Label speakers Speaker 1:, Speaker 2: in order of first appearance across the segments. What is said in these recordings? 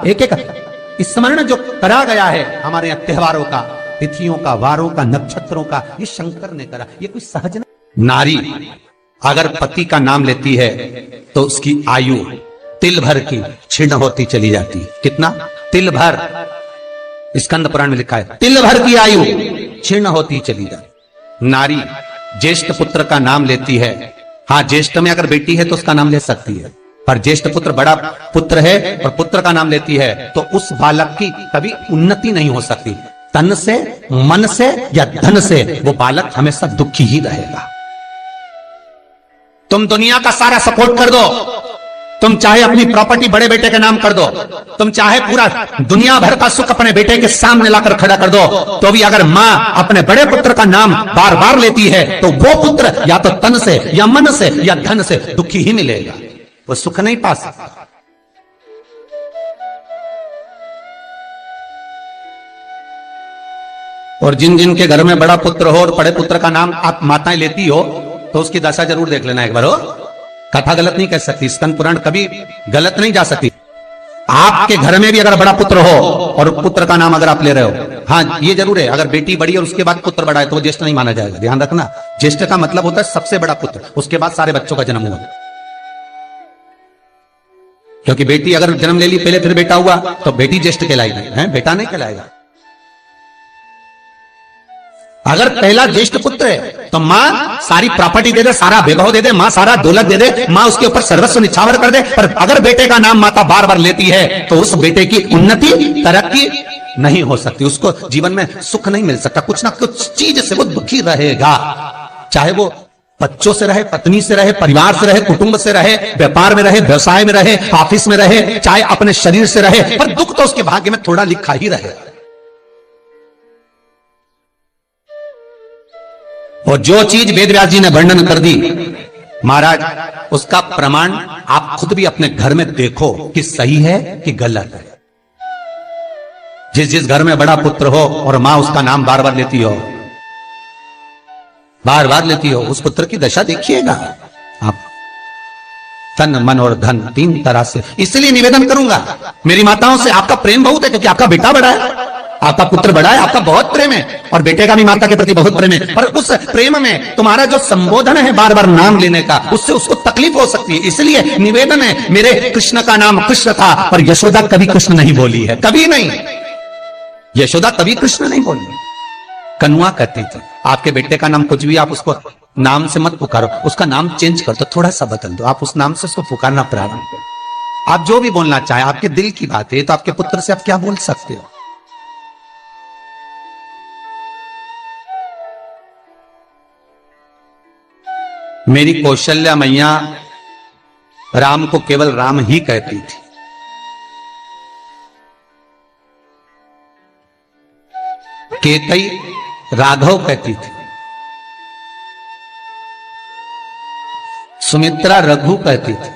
Speaker 1: एक एक स्मरण जो करा गया है हमारे यहाँ त्योहारों का, तिथियों का, वारों का, नक्षत्रों का, ये शंकर ने करा। ये कोई सहज नहीं। नारी अगर पति का नाम लेती है तो उसकी आयु तिल भर की क्षीण होती चली जाती है। कितना? तिल भर। स्कंद पुराण में लिखा है तिल भर की आयु क्षीण होती चली जाती। नारी ज्येष्ठ पुत्र का नाम लेती है, हाँ ज्येष्ठ में अगर बेटी है तो उसका नाम ले सकती है, पर ज्येष्ठ पुत्र बड़ा पुत्र है और पुत्र का नाम लेती है तो उस बालक की कभी उन्नति नहीं हो सकती। तन से, मन से या धन से वो बालक हमेशा दुखी ही रहेगा। तुम दुनिया का सारा सपोर्ट कर दो, तुम चाहे अपनी प्रॉपर्टी बड़े बेटे के नाम कर दो, तुम चाहे पूरा दुनिया भर का सुख अपने बेटे के सामने लाकर खड़ा कर दो, तो भी अगर मां अपने बड़े पुत्र का नाम बार बार लेती है तो वो पुत्र या तो तन से या मन से या धन से दुखी ही मिलेगा, वो सुख नहीं पा सकता। और जिन जिन के घर में बड़ा पुत्र हो और बड़े पुत्र का नाम आप माताएं लेती हो तो उसकी दशा जरूर देख लेना एक बार। हो कथा गलत नहीं कह सकती, स्कंद पुराण कभी गलत नहीं जा सकती। आपके घर में भी अगर बड़ा पुत्र हो और पुत्र का नाम अगर आप ले रहे हो, हाँ ये जरूर है, अगर बेटी बड़ी और उसके बाद पुत्र बड़ा है तो वो ज्येष्ठ नहीं माना जाएगा। ध्यान रखना, ज्येष्ठ का मतलब होता है सबसे बड़ा पुत्र, उसके बाद सारे बच्चों का जन्म हुआ। क्योंकि बेटी अगर जन्म ले ली पहले फिर बेटा हुआ तो बेटी ज्येष्ठ कहलाएगी, है बेटा नहीं कहलाएगा। अगर पहला ज्येष्ठ पुत्र है तो मां सारी प्रॉपर्टी दे दे, सारा वैभव दे दे, मां सारा दौलत दे दे, मां उसके ऊपर सर्वस्व निछावर कर दे, पर अगर बेटे का नाम माता बार बार लेती है तो उस बेटे की उन्नति तरक्की नहीं हो सकती, उसको जीवन में सुख नहीं मिल सकता, कुछ ना कुछ चीज से वो दुखी रहेगा। चाहे वो बच्चों से रहे, पत्नी से रहे, परिवार से रहे, कुटुंब से रहे, व्यापार में रहे, व्यवसाय में रहे, ऑफिस में रहे, चाहे अपने शरीर से रहे, पर दुख तो उसके भाग्य में थोड़ा लिखा ही रहे। और जो चीज वेद व्यास जी ने वर्णन कर दी महाराज, उसका प्रमाण आप खुद भी अपने घर में देखो कि सही है कि गलत है। जिस जिस घर में बड़ा पुत्र हो और मां उसका नाम बार बार लेती हो, बार बार लेती हो, उस पुत्र की दशा देखिएगा आप। तन, मन और धन तीन तरह से। इसलिए निवेदन करूंगा मेरी माताओं से, आपका प्रेम बहुत है क्योंकि आपका बेटा बड़ा है, आपका पुत्र बड़ा है, आपका बहुत प्रेम है और बेटे का भी माता के प्रति बहुत प्रेम है, पर उस प्रेम में तुम्हारा जो संबोधन है बार बार नाम लेने का, उससे उसको तकलीफ हो सकती है। इसलिए निवेदन है, मेरे कृष्ण का नाम कृष्ण था पर यशोदा कभी कृष्ण नहीं बोली है, कभी नहीं, यशोदा कभी कृष्ण नहीं बोली। कनुआ कहती थी आपके बेटे का नाम कुछ भी आप उसको नाम से मत पुकारो, उसका नाम चेंज कर दो, थोड़ा सा बदल दो, आप उस नाम से उसको पुकारना प्रारंभ करो। आप जो भी बोलना चाहे, आपके दिल की बात है, तो आपके पुत्र से आप क्या बोल सकते हो। मेरी कौशल्या मैया राम को केवल राम ही कहती थी। केतई राघव कहती थी, सुमित्रा रघु कहती थी,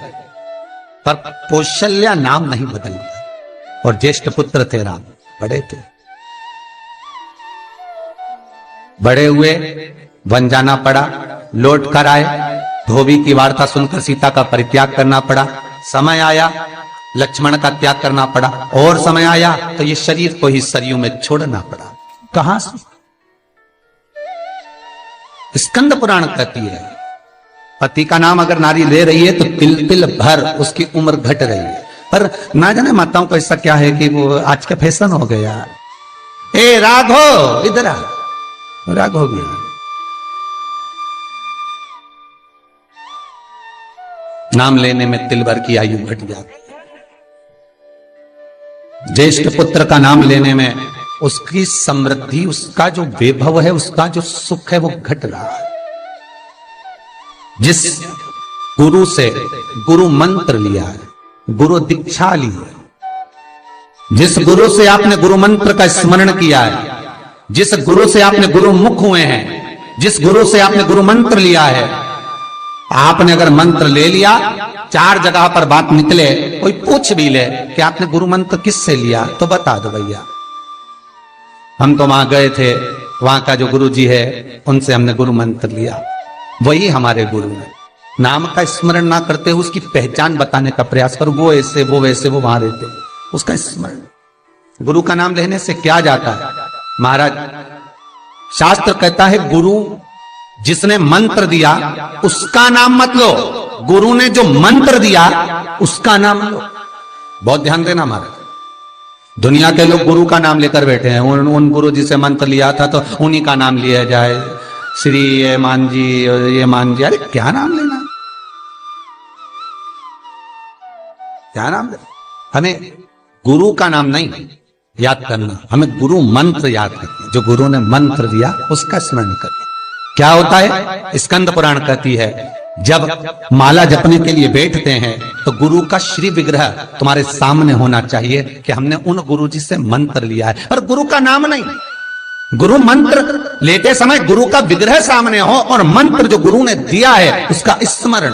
Speaker 1: पर कौशल्या नाम नहीं बदलता। और ज्येष्ठ पुत्र थे राम, बड़े थे, बड़े हुए, वन जाना पड़ा, लौट कर आए, धोबी की वार्ता सुनकर सीता का परित्याग करना पड़ा, समय आया लक्ष्मण का त्याग करना पड़ा, और समय आया तो ये शरीर को ही सरयू में छोड़ना पड़ा। कहां से? स्कंद पुराण कहती है पति का नाम अगर नारी ले रही है तो तिल तिल भर उसकी उम्र घट रही है। पर ना जाने माताओं को ऐसा क्या है कि वो आज का फैशन हो गया, ए राघव इधर आ, राघव गया, नाम लेने में तिल भर की आयु घट जाती है। ज्येष्ठ पुत्र का नाम लेने में उसकी समृद्धि, उसका जो वैभव है, उसका जो सुख है वो घट रहा है। जिस गुरु से गुरु मंत्र लिया है, गुरु दीक्षा ली है, जिस गुरु से आपने गुरु मंत्र का स्मरण किया है, जिस गुरु से आपने गुरु मुख हुए हैं, जिस गुरु से आपने गुरु मंत्र लिया है, आपने अगर मंत्र ले लिया, चार जगह पर बात निकले, कोई पूछ भी ले कि आपने गुरु मंत्र किससे लिया, तो बता दो भैया हम तो वहां गए थे, वहां का जो गुरु जी है उनसे हमने गुरु मंत्र लिया, वही हमारे गुरु है। नाम का स्मरण ना करते हुए उसकी पहचान बताने का प्रयास करो, वो ऐसे वो वैसे वो वहां रहते, उसका स्मरण। गुरु का नाम लेने से क्या जाता है महाराज? शास्त्र कहता है गुरु जिसने मंत्र दिया उसका नाम मत लो, गुरु ने जो मंत्र दिया उसका नाम लो। बहुत ध्यान देना महाराज, दुनिया के लोग गुरु का नाम लेकर बैठे हैं। उन गुरु जी से मंत्र लिया था तो उन्हीं का नाम लिया जाए, श्री ये मान जी, ये मान जी। अरे क्या नाम लेना, क्या नाम लेना? हमें गुरु का नाम नहीं याद करना, हमें गुरु मंत्र याद करना। जो गुरु ने मंत्र दिया उसका स्मरण करना। क्या होता है? स्कंद पुराण कहती है जब माला जपने के लिए बैठते हैं तो गुरु का श्री विग्रह तुम्हारे सामने होना चाहिए कि हमने उन गुरु जी से मंत्र लिया है, और गुरु का नाम नहीं। गुरु मंत्र लेते समय गुरु का विग्रह सामने हो और मंत्र जो गुरु ने दिया है उसका स्मरण।